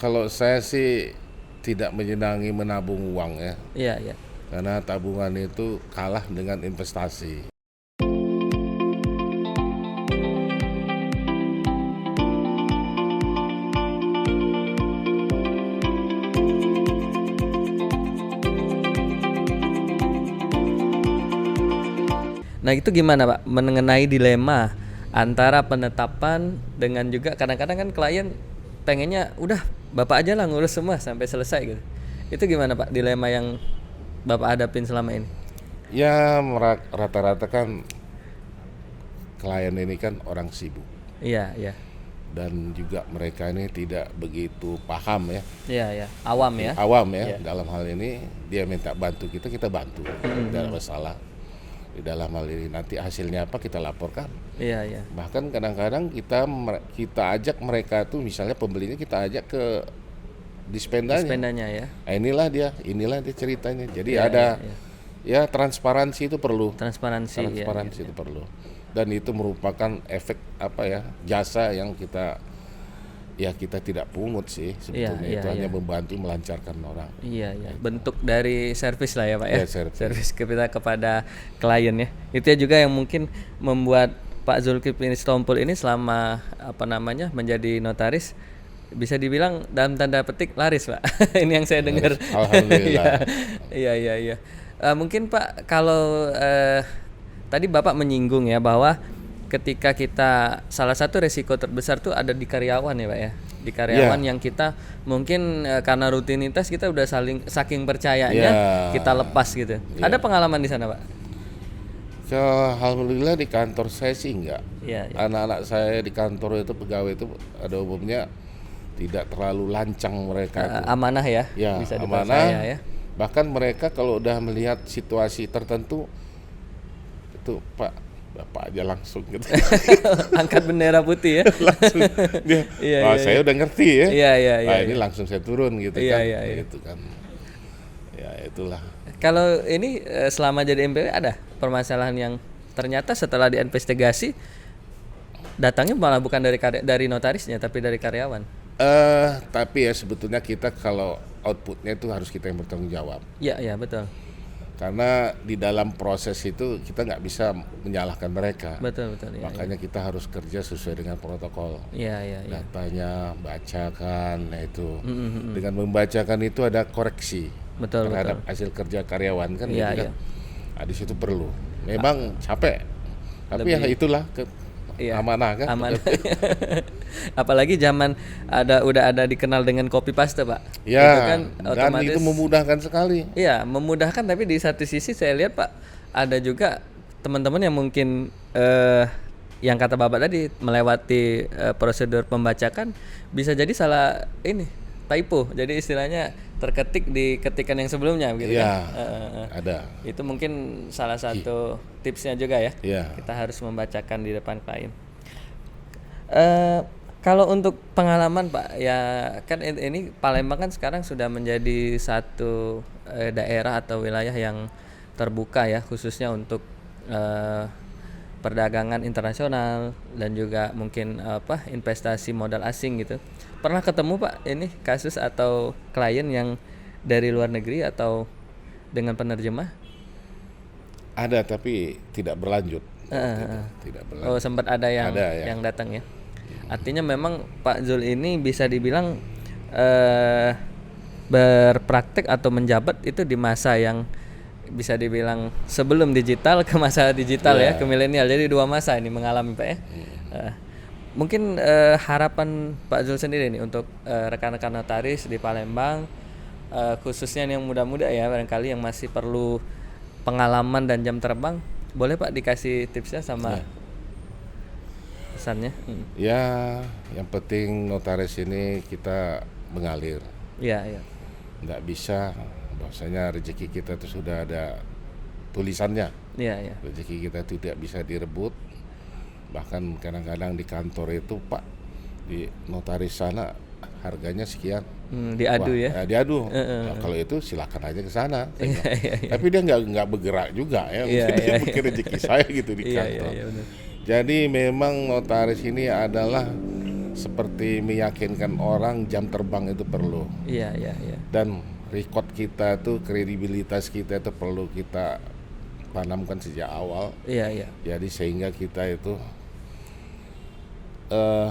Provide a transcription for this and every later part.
Kalau saya sih tidak menyenangi menabung uang ya, Iya, iya. karena tabungan itu kalah dengan investasi. Nah, itu gimana Pak mengenai dilema antara penetapan dengan juga kadang-kadang kan klien pengennya udah Bapak aja lah ngurus semua sampai selesai gitu. Itu gimana Pak dilema yang Bapak hadapin selama ini? Ya rata-rata kan klien ini kan orang sibuk Iya, iya. dan juga mereka ini tidak begitu paham ya, Iya, iya. Awam ya. awam ya Iya. dalam hal ini. Dia minta bantu kita bantu, tidak ada masalah. Di dalam hal ini nanti hasilnya apa kita laporkan. Iya, iya. Bahkan kadang-kadang kita ajak mereka tuh, misalnya pembelinya kita ajak ke dispendanya. Dispendanya ya. Nah, inilah dia ceritanya. Jadi Iya, ada iya, iya. ya transparansi itu perlu. Transparansi ya. Transparansi itu perlu. Dan itu merupakan efek apa ya, jasa yang kita tidak pungut sih sebetulnya. Iya, Itu iya, hanya iya. membantu melancarkan orang. Iya, iya. Bentuk dari servis lah ya Pak ya. Ya, servis. Servis kita kepada klien ya. Itu ya juga yang mungkin membuat Pak Zulkifli Stompul ini selama menjadi notaris bisa dibilang dalam tanda petik laris Pak. Ini yang saya dengar. Alhamdulillah. Iya, iya, iya. Mungkin Pak kalau tadi Bapak menyinggung ya bahwa ketika kita salah satu resiko terbesar tuh ada di karyawan ya Pak ya. Di karyawan yang kita mungkin karena rutinitas kita udah saking percayanya kita lepas gitu. Ada pengalaman di sana Pak? Alhamdulillah di kantor saya sih enggak. Iya, iya. Anak-anak saya di kantor itu, pegawai itu pada umumnya tidak terlalu lancang mereka itu. Amanah ya, Ya, bisa amanah. dipercaya ya. Bahkan mereka kalau udah melihat situasi tertentu itu, Pak, Bapak aja langsung gitu. Angkat bendera putih ya. Langsung dia, Iya, wah iya, saya udah ngerti ya. Iya, iya, iya. Nah, ini langsung saya turun gitu Iya, kan. iya, iya. Gitu kan. Ya, itulah. Kalau ini selama jadi MPW ada permasalahan yang ternyata setelah diinvestigasi datangnya malah bukan dari notarisnya tapi dari karyawan. Tapi ya sebetulnya kita kalau outputnya itu harus kita yang bertanggung jawab. Iya, iya betul. Karena di dalam proses itu kita nggak bisa menyalahkan mereka. Betul, betul. Ya, Makanya kita harus kerja sesuai dengan protokol. iya, iya, iya. Datanya bacakan, nah itu. Dengan membacakan itu ada koreksi Betul, terhadap hasil kerja karyawan kan, Iya, gitu kan. iya. Nah, di situ perlu. Memang capek, tapi ya itulah Iya. amanah kan. Aman. Apalagi zaman udah ada dikenal dengan copy paste Pak. Ya, Itu kan dan itu memudahkan sekali. Iya, memudahkan tapi di satu sisi saya lihat Pak ada juga teman-teman yang mungkin yang kata Bapak tadi melewati prosedur pembacakan bisa jadi salah ini typo. Jadi istilahnya terketik di ketikan yang sebelumnya gitu Iya, kan. ada. Itu mungkin salah satu tipsnya juga ya. Iya. Kita harus membacakan di depan klien. Kalau untuk pengalaman Pak, ya kan ini Palembang kan sekarang sudah menjadi satu daerah atau wilayah yang terbuka ya, khususnya untuk perdagangan internasional dan juga mungkin investasi modal asing gitu. Pernah ketemu Pak ini kasus atau klien yang dari luar negeri atau dengan penerjemah? Ada tapi tidak berlanjut. Tidak berlanjut. Oh, sempat ada yang Ada, ya. yang datang ya. Artinya memang Pak Zul ini bisa dibilang berpraktek atau menjabat itu di masa yang bisa dibilang sebelum digital ke masa digital ya, ke milenial. Jadi dua masa ini mengalami Pak ya. Mungkin harapan Pak Zul sendiri nih untuk rekan-rekan notaris di Palembang, khususnya yang muda-muda ya, barangkali yang masih perlu pengalaman dan jam terbang, boleh Pak dikasih tipsnya sama pesannya? Ya, yang penting notaris ini kita mengalir. Iya, iya. Nggak bisa, bahwasanya rezeki kita itu sudah ada tulisannya. Iya, iya. Rezeki kita tidak bisa direbut. Bahkan kadang-kadang di kantor itu, Pak, di notaris sana harganya sekian. Diadu ya. Diadu. Nah, kalau itu silakan aja ke sana. Iya, iya. Tapi dia nggak bergerak juga ya. Iya, Mungkin dia iya, pikir rezeki saya gitu di Iya, kantor. iya, iya benar. Jadi memang notaris ini adalah seperti meyakinkan orang jam terbang itu perlu. Iya, iya, iya. Dan record kita tuh, kredibilitas kita itu perlu kita tanamkan sejak awal. Iya, iya. Jadi sehingga kita itu eh,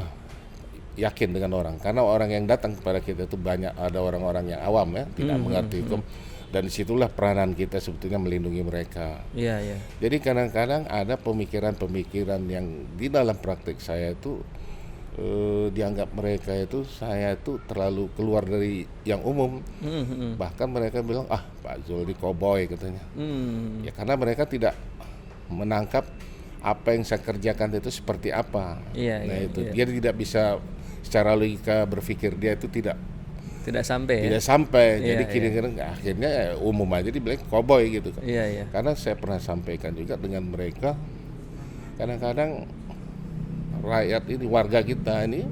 yakin dengan orang, karena orang yang datang kepada kita itu banyak ada orang-orang yang awam ya, tidak mengerti hukum, dan disitulah peranan kita sebetulnya melindungi mereka. Iya, iya. Jadi kadang-kadang ada pemikiran-pemikiran yang di dalam praktik saya itu dianggap mereka itu saya itu terlalu keluar dari yang umum. Bahkan mereka bilang, ah Pak Zul ini koboi katanya. Ya karena mereka tidak menangkap apa yang saya kerjakan itu seperti apa. Iya, Nah iya, itu iya. dia tidak bisa secara logika berpikir, dia itu tidak Sampai ya. tidak sampai. Iya, Jadi iya. kira-kira akhirnya umum aja dibilang koboi gitu kan. Iya, iya. Karena saya pernah sampaikan juga dengan mereka, kadang-kadang rakyat ini, warga kita ini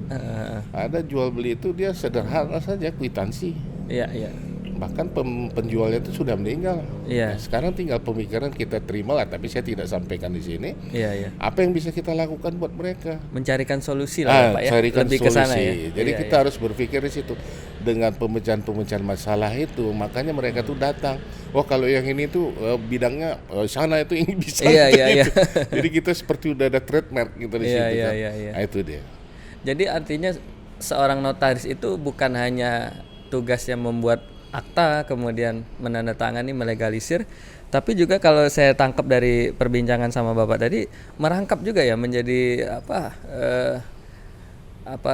ada jual beli itu dia sederhana saja, kwitansi. Iya, iya. Bahkan penjualnya itu sudah meninggal. Iya. Nah, sekarang tinggal pemikiran kita terima lah, tapi saya tidak sampaikan di sini. Iya, iya. Apa yang bisa kita lakukan buat mereka? Mencarikan solusi lah ya, Pak ya. Carikan Lebih ke sana solusi. ya. Jadi Iya, kita harus berpikir di situ. Dengan pemecahan-pemecahan masalah itu, makanya mereka tuh datang. Oh kalau yang ini tuh bidangnya sana itu ini bisa. Iya, iya, iya. Jadi kita seperti udah ada trademark gitu di Iya, situ iya, kan. iya, iya. Nah, itu dia. Jadi artinya seorang notaris itu bukan hanya tugasnya membuat akta kemudian menandatangani, melegalisir, tapi juga kalau saya tangkap dari perbincangan sama Bapak tadi merangkap juga ya menjadi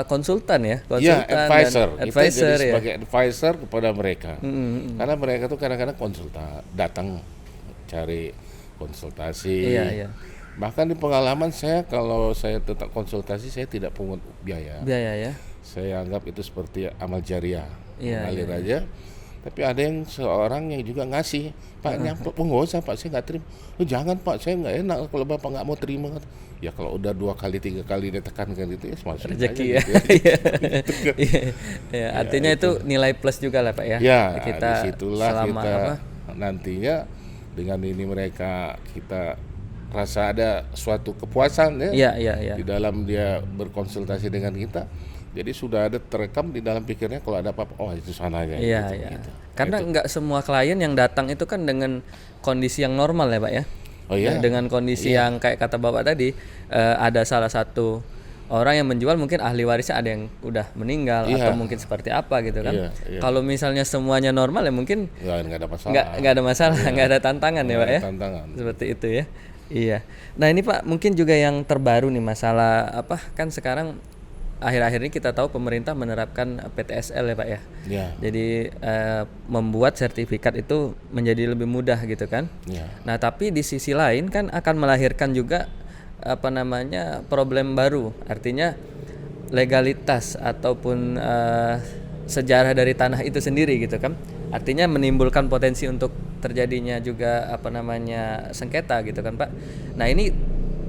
konsultan ya, Iya, konsultan advisor. dan Kita jadi advisor ya. sebagai advisor kepada mereka. Karena mereka tuh kadang-kadang konsultan, datang cari konsultasi. Iya, iya. Bahkan di pengalaman saya, kalau saya tetap konsultasi, saya tidak pungut biaya. Biaya ya. Saya anggap itu seperti amal jariah, Iya, mengalir iya, aja. Tapi ada yang seorang yang juga ngasih, Pak nyampe, oh nggak usah Pak, saya nggak terima. Oh, jangan Pak, saya nggak enak kalau Bapak nggak mau terima. Ya kalau udah 2 kali 3 kali dia tekankan gitu ya, semacam Rezeki aja ya. gitu ya. Iya. Ya, artinya itu nilai plus juga lah Pak ya. Ya, Kita disitulah selama kita apa? nantinya dengan ini mereka kita rasa ada suatu kepuasan ya. Iya, iya, iya. Di dalam dia berkonsultasi dengan kita. Jadi sudah ada terekam di dalam pikirnya kalau ada apa-apa, oh itu sananya. Iya, gitu, iya. gitu. Karena nggak semua klien yang datang itu kan dengan kondisi yang normal ya Pak ya. Oh iya. Dengan kondisi yang kayak kata Bapak tadi, ada salah satu orang yang menjual mungkin ahli warisnya ada yang udah meninggal Iya. atau mungkin seperti apa gitu kan. Iya, iya. Kalau misalnya semuanya normal ya mungkin Nggak ada masalah. nggak ada masalah, nggak ada tantangan ya Nggak Pak ada ya. tantangan. Seperti itu ya. Iya. Nah ini Pak mungkin juga yang terbaru nih masalah apa kan sekarang akhir-akhir ini kita tahu pemerintah menerapkan PTSL ya Pak ya. Ya. Jadi membuat sertifikat itu menjadi lebih mudah gitu kan. Ya. Nah tapi di sisi lain kan akan melahirkan juga apa namanya problem baru. Artinya legalitas ataupun sejarah dari tanah itu sendiri gitu kan. Artinya menimbulkan potensi untuk terjadinya juga apa namanya sengketa gitu kan Pak. Nah ini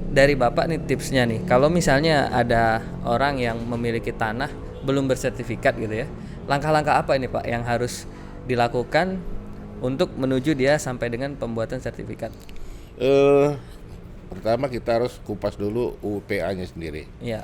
dari Bapak nih tipsnya nih, kalau misalnya ada orang yang memiliki tanah belum bersertifikat gitu ya, langkah-langkah apa ini Pak yang harus dilakukan untuk menuju dia sampai dengan pembuatan sertifikat? Pertama kita harus kupas dulu UPA-nya sendiri. Iya.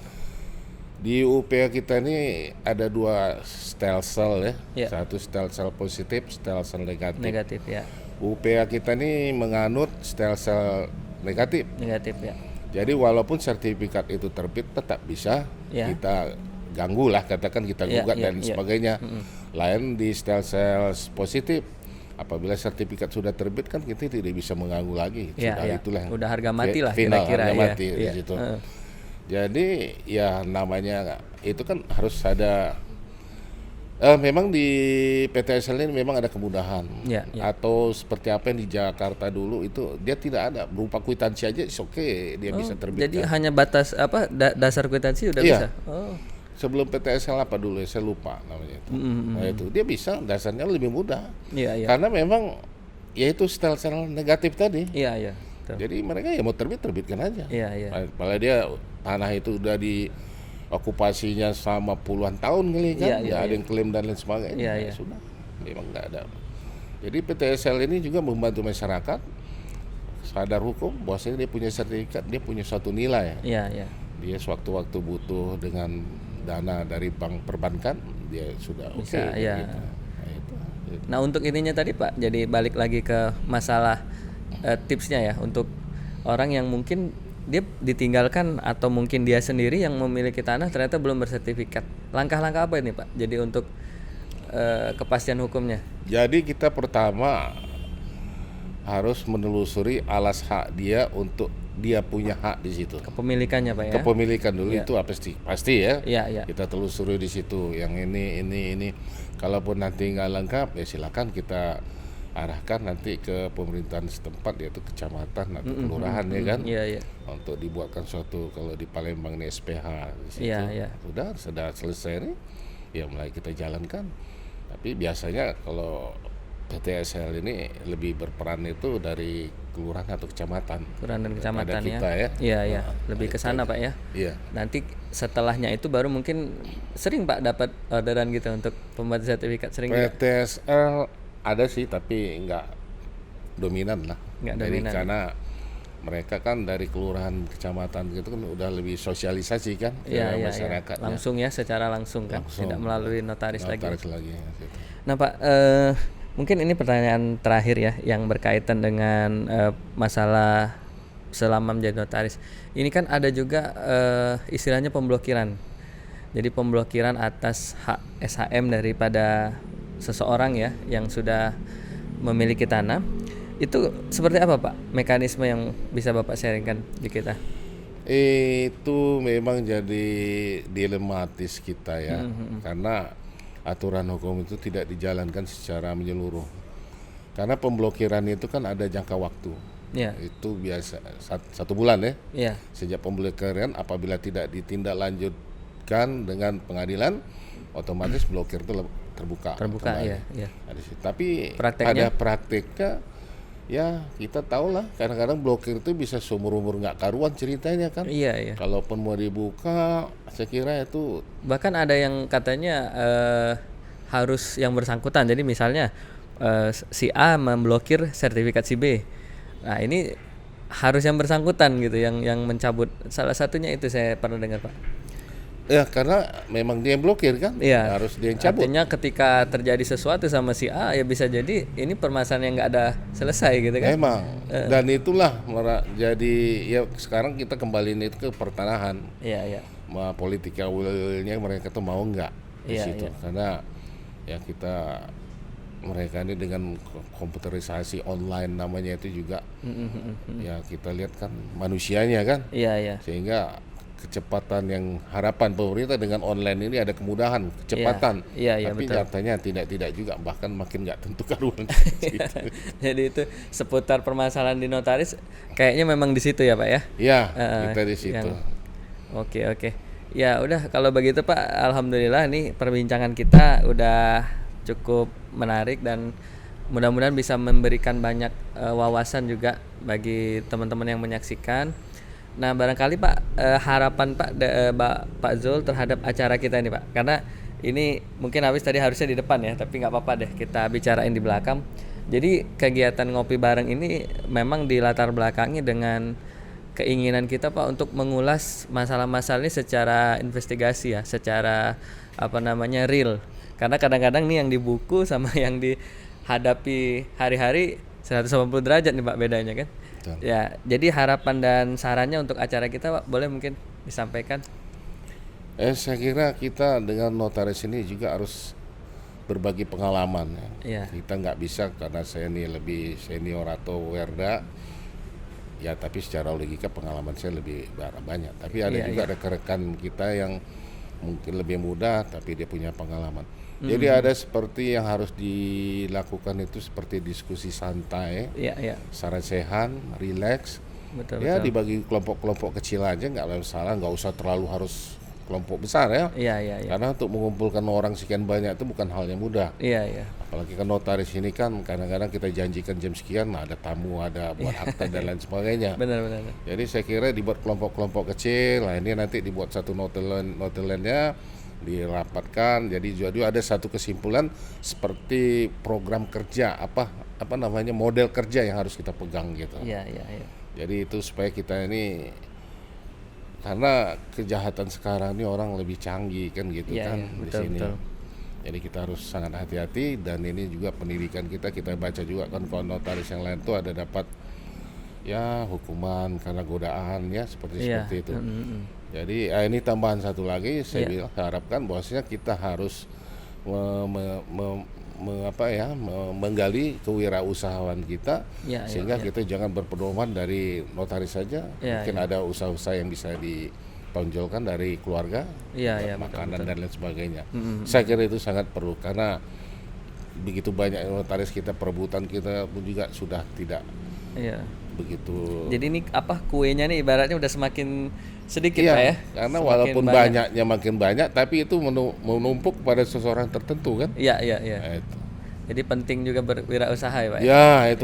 Di UPA kita ini ada 2 stelsel ya, Ya. satu stelsel positif, stelsel negatif. Negatif ya. UPA kita ini menganut stelsel negatif. Negatif ya. Jadi walaupun sertifikat itu terbit tetap bisa Ya. kita ganggu lah, katakan kita Ya, gugat ya, dan ya. sebagainya. Lain di stelsel positif, apabila sertifikat sudah terbit kan kita tidak bisa mengganggu lagi. Ya, Sudah ya. itulah. Udah harga mati lah Final, kira-kira harga ya. mati di Ya. situ. Jadi ya namanya itu kan harus ada. Memang di PTSL ini memang ada kemudahan. Ya, ya. Atau seperti apa yang di Jakarta dulu itu dia tidak ada, berupa kwitansi aja oke dia bisa terbitkan. Jadi hanya batas apa dasar kwitansi udah Iya. bisa. Oh. Sebelum PTSL apa dulu ya, saya lupa namanya itu. Nah itu dia bisa, dasarnya lebih mudah. Iya, iya. Karena memang ya itu stelsel negatif tadi. Iya, iya. Betul. Jadi mereka ya mau terbitkan aja. Iya, iya. Apalagi dia tanah itu udah di okupasinya selama puluhan tahun kali kan, Iya, iya, nggak ada iya. yang klaim dan lain sebagainya. Iya, Ya iya. sudah, memang nggak ada. Jadi PTSL ini juga membantu masyarakat sadar hukum bahwasanya dia punya sertifikat, dia punya suatu nilai. Iya, iya. Dia sewaktu-waktu butuh dengan dana dari bank perbankan, dia sudah oke. Bisa, ya. Gitu. Nah, itu. Nah untuk ininya tadi Pak, jadi balik lagi ke masalah tipsnya ya untuk orang yang mungkin dia ditinggalkan atau mungkin dia sendiri yang memiliki tanah ternyata belum bersertifikat. Langkah-langkah apa ini Pak? Jadi untuk kepastian hukumnya. Jadi kita pertama harus menelusuri alas hak dia untuk dia punya hak di situ. Kepemilikannya Pak ya. Kepemilikan dulu itu pasti ya. Iya. Kita telusuri di situ. Yang ini. Kalaupun nanti nggak lengkap ya silakan kita arahkan nanti ke pemerintahan setempat yaitu kecamatan atau kelurahan ya kan. Iya. Untuk dibuatkan suatu, kalau di Palembang ini SPH di situ. Iya. Sudah selesai nih. Ya mulai kita jalankan. Tapi biasanya kalau PTSL ini lebih berperan itu dari kelurahan atau kecamatan. Kelurahan dan kecamatan ya. Kita ya. Iya. Lebih ke sana Pak ya. Iya. Nanti setelahnya itu baru mungkin sering Pak dapat orderan gitu untuk pembuat sertifikat sering juga? PTSL ada sih tapi nggak dominan lah. Nggak Jadi dominan. karena mereka kan dari kelurahan kecamatan gitu kan udah lebih sosialisasi kan ke masyarakat. Langsung ya, secara langsung kan, tidak melalui notaris lagi. Gitu. Nah Pak, mungkin ini pertanyaan terakhir ya yang berkaitan dengan masalah selama menjadi notaris. Ini kan ada juga istilahnya pemblokiran. Jadi pemblokiran atas hak SHM daripada seseorang ya yang sudah memiliki tanah. Itu seperti apa Pak mekanisme yang bisa Bapak sharingkan di kita? Itu memang jadi dilematis kita ya, karena aturan hukum itu tidak dijalankan secara menyeluruh. Karena pemblokiran itu kan ada jangka waktu. Ya. Itu biasa 1 bulan ya. Iya. Sejak pemblokiran apabila tidak ditindaklanjutkan dengan pengadilan, otomatis blokir itu terbuka Iya. Tapi Prakteknya? pada prakteknya ya kita tahu lah, kadang-kadang blokir itu bisa seumur-umur nggak karuan ceritanya kan. Iya. Kalaupun mau dibuka, saya kira itu Bahkan ada yang katanya harus yang bersangkutan. Jadi misalnya si A memblokir sertifikat si B. Nah ini harus yang bersangkutan gitu yang mencabut. Salah satunya itu saya pernah dengar Pak. ya karena memang dia yang blokir kan, Iya. harus dia yang cabut. Artinya ketika terjadi sesuatu sama si A ya bisa jadi ini permasalahan yang nggak ada selesai gitu kan. Memang. Dan itulah jadi ya sekarang kita kembaliin itu ke pertanahan. Iya. Political will-nya mereka tuh mau nggak di Iya, situ. Karena ya mereka ini dengan komputerisasi online namanya itu juga ya kita lihat kan manusianya kan. Iya. Sehingga kecepatan yang harapan pemerintah dengan online ini ada kemudahan, kecepatan. Iya, Tapi betul. nyatanya tidak juga, bahkan makin nggak tentu karuan. Gitu. Jadi itu seputar permasalahan di notaris kayaknya memang di situ ya Pak ya. Iya, kita di situ. Oke. Ya udah kalau begitu Pak, alhamdulillah nih perbincangan kita udah cukup menarik dan mudah-mudahan bisa memberikan banyak wawasan juga bagi teman-teman yang menyaksikan. Nah barangkali Pak harapan Pak Zul terhadap acara kita ini Pak, karena ini mungkin habis tadi harusnya di depan ya, tapi nggak apa-apa deh kita bicarain di belakang. Jadi kegiatan ngopi bareng ini memang dilatar belakangi dengan keinginan kita Pak untuk mengulas masalah-masalah ini secara investigasi ya, secara real. Karena kadang-kadang nih yang di buku sama yang dihadapi hari-hari 180 derajat nih Pak bedanya kan. Betul. Ya, jadi harapan dan sarannya untuk acara kita Pak boleh mungkin disampaikan? Saya kira kita dengan notaris ini juga harus berbagi pengalaman ya. Iya. Kita nggak bisa karena saya ini lebih senior atau werda ya, tapi secara logika pengalaman saya lebih banyak. Tapi ada juga rekan-rekan kita yang mungkin lebih muda tapi dia punya pengalaman. Jadi ada seperti yang harus dilakukan itu seperti diskusi santai, saran-sehan, rileks. Betul. Dibagi kelompok-kelompok kecil aja nggak masalah, nggak usah terlalu harus kelompok besar ya. Iya. Karena untuk mengumpulkan orang sekian banyak itu bukan hal yang mudah. Iya. Apalagi kan notaris ini kan kadang-kadang kita janjikan jam sekian, ada tamu, ada buat akta dan lain sebagainya. Benar. Jadi saya kira dibuat kelompok-kelompok kecil. Nah ini nanti dibuat satu notelennya, dirapatkan. Jadi ada satu kesimpulan seperti program kerja model kerja yang harus kita pegang gitu. Iya. Jadi itu supaya kita ini karena kejahatan sekarang ini orang lebih canggih kan gitu Iya, kan iya, di betul, sini. betul. Jadi kita harus sangat hati-hati, dan ini juga pendidikan kita baca juga kan, kalau notaris yang lain tuh ada dapat ya hukuman karena godaan ya seperti Iya. seperti itu. Jadi ini tambahan satu lagi, saya Iya. bilang harapkan bahwasanya kita harus menggali kewirausahaan kita, Iya, iya, sehingga iya. kita jangan berpedoman dari notaris saja. Iya, Mungkin iya. ada usaha-usaha yang bisa ditonjolkan dari keluarga, Iya, iya, makanan dan lain sebagainya. Saya kira itu sangat perlu, karena begitu banyak notaris kita, perebutan kita pun juga sudah tidak Iya. begitu. Jadi ini apa, kuenya nih ibaratnya udah semakin sedikit Iya, Pak ya. karena Semakin walaupun banyak. banyaknya makin banyak, tapi itu menumpuk pada seseorang tertentu kan. Iya, iya, iya. Nah, itu. Jadi penting juga berwirausaha ya Pak. Ya itu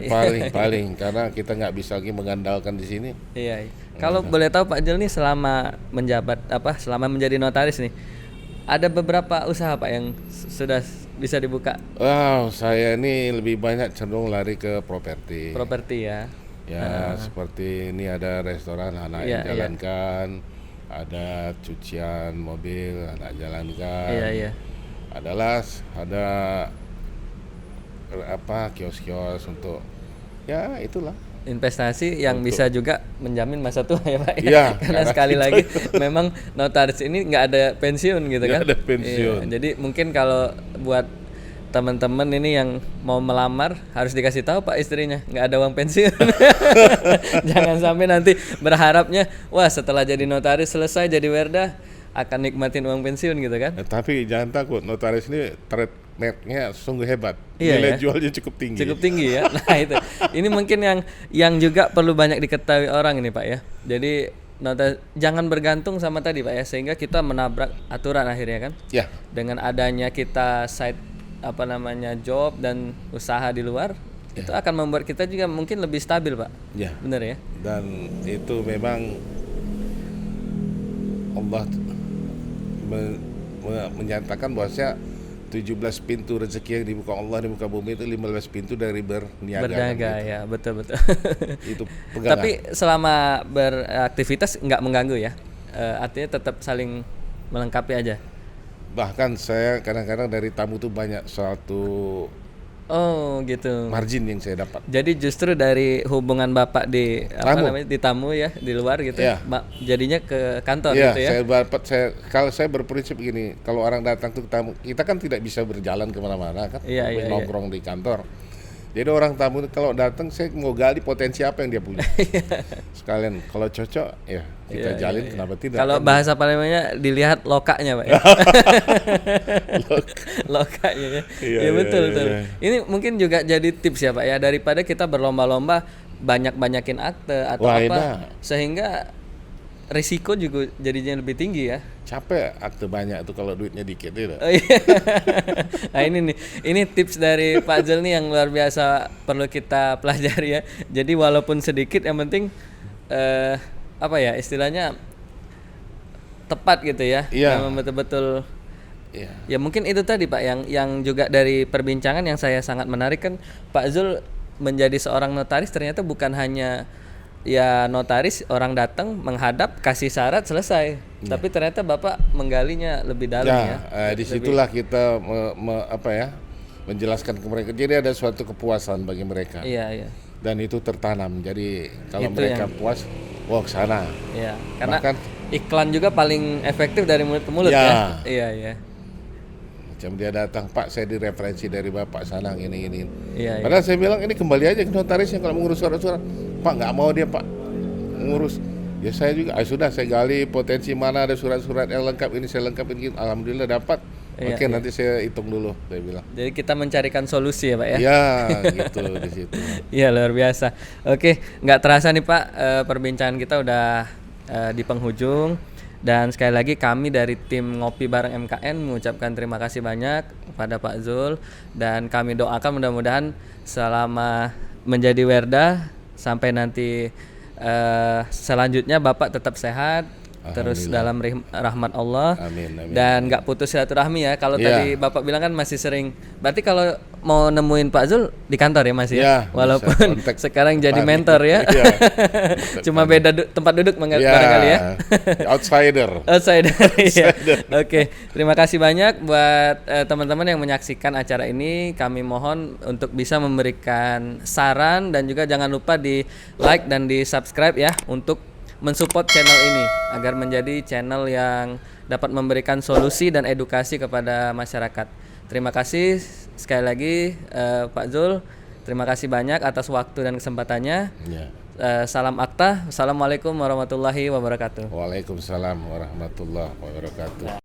paling karena kita nggak bisa lagi mengandalkan di sini. Iya. Iya. Kalau boleh tahu Pak Jul nih, selama menjabat selama menjadi notaris nih, ada beberapa usaha Pak yang sudah bisa dibuka Wow, saya ini lebih banyak cenderung lari ke properti. properti ya. Ya, seperti ini ada restoran anak Iya, yang jalankan, ada cucian mobil anak jalankan. Iya, iya. Ada kios-kios untuk ya itulah. Investasi yang bisa juga menjamin masa tua ya Pak. Iya, Karena karena sekali itu- lagi memang notaris ini nggak ada pensiun gitu Nggak kan. ada pensiun. Iya, jadi mungkin kalau buat teman-teman ini yang mau melamar harus dikasih tahu Pak istrinya nggak ada uang pensiun. Jangan sampai nanti berharapnya wah setelah jadi notaris selesai jadi werda akan nikmatin uang pensiun gitu kan. Tapi jangan takut, notaris ini trade-nya sungguh hebat. Iya, Nilai ya. jualnya cukup tinggi. Cukup tinggi ya. Nah itu, ini mungkin yang juga perlu banyak diketahui orang ini Pak ya. Jadi jangan bergantung sama tadi Pak ya, sehingga kita menabrak aturan akhirnya kan. Ya, Dengan adanya kita side job dan usaha di luar, itu akan membuat kita juga mungkin lebih stabil Pak. ya. Bener ya? Dan itu memang Allah menyatakan bahwasanya 17 pintu rezeki yang dibuka Allah di muka bumi itu 15 pintu dari berniaga. Berdagang kan, ya, betul-betul. gitu. Itu pegangan. Tapi selama beraktivitas nggak mengganggu ya. Artinya tetap saling melengkapi aja. Bahkan saya kadang-kadang dari tamu tuh banyak suatu Oh gitu. margin yang saya dapat. Jadi justru dari hubungan Bapak di di tamu ya, di luar gitu. Iya. Jadinya ke kantor Iya, gitu ya. kalau saya berprinsip begini, kalau orang datang tuh tamu, kita kan tidak bisa berjalan kemana-mana kan, Iya, iya, nongkrong di kantor. Jadi orang tamu kalau datang, saya mau gali potensi apa yang dia punya. Sekalian kalau cocok ya kita Iya, jalin, iya. kenapa tidak? Kalau kan? bahasa Palembangnya dilihat lokaknya Pak ya. Lokaknya ya. Iya, Iya, betul iya, betul. iya. Ini mungkin juga jadi tips ya Pak ya, daripada kita berlomba-lomba banyakin akte atau Wah, apa, enak. sehingga risiko juga jadinya lebih tinggi ya. Capek akte banyak tuh kalau duitnya dikit ya. Oh, iya. Nah ini tips dari Pak Jul nih yang luar biasa perlu kita pelajari ya. Jadi walaupun sedikit yang penting istilahnya tepat gitu ya. Iya. Memang betul-betul. Iya. Ya mungkin itu tadi Pak yang juga dari perbincangan yang saya sangat menarik kan, Pak Zul menjadi seorang notaris ternyata bukan hanya ya notaris, orang datang menghadap kasih syarat selesai, tapi ternyata Bapak menggalinya lebih dalam ya. Disitulah kita menjelaskan ke mereka. Jadi ada suatu kepuasan bagi mereka. Iya, iya. Dan itu tertanam. Jadi kalau Itu mereka puas, wah ke sana. Iya, karena Bahkan iklan juga paling efektif dari mulut ke mulut Ya. ya. Iya, iya. macam dia datang, Pak saya direferensi dari Bapak sana ini. Iya, iya. Padahal saya bilang ini kembali aja ke notarisnya kalau mengurus surat-surat. Pak nggak mau dia Pak ngurus. Ya saya juga, sudah saya gali potensi mana ada surat-surat yang lengkap ini, saya lengkapin gitu. Alhamdulillah dapat. Iya, Oke, nanti saya hitung dulu, saya bilang. Jadi kita mencarikan solusi ya Pak ya. Ya, gitu di situ. Iya, luar biasa. Oke, nggak terasa nih Pak, perbincangan kita udah di penghujung. Dan sekali lagi kami dari tim Ngopi Bareng MKN mengucapkan terima kasih banyak kepada Pak Zul, dan kami doakan mudah-mudahan selama menjadi werda sampai nanti selanjutnya Bapak tetap sehat, terus dalam rahmat Allah. Amin, amin. Dan nggak putus silaturahmi ya. Kalau tadi Bapak bilang kan masih sering. Berarti kalau mau nemuin Pak Zul di kantor ya Mas ya. Ya, walaupun bisa kontak sekarang jadi Pak. mentor ya. Iya. Cuma beda tempat duduk barangkali ya. Outsider. Outsider. Iya. Oke, terima kasih banyak buat teman-teman yang menyaksikan acara ini. Kami mohon untuk bisa memberikan saran dan juga jangan lupa di like dan di subscribe ya untuk mensupport channel ini agar menjadi channel yang dapat memberikan solusi dan edukasi kepada masyarakat. Terima kasih sekali lagi Pak Zul. Terima kasih banyak atas waktu dan kesempatannya. Ya. Salam Akta. Assalamualaikum warahmatullahi wabarakatuh. Waalaikumsalam warahmatullahi wabarakatuh.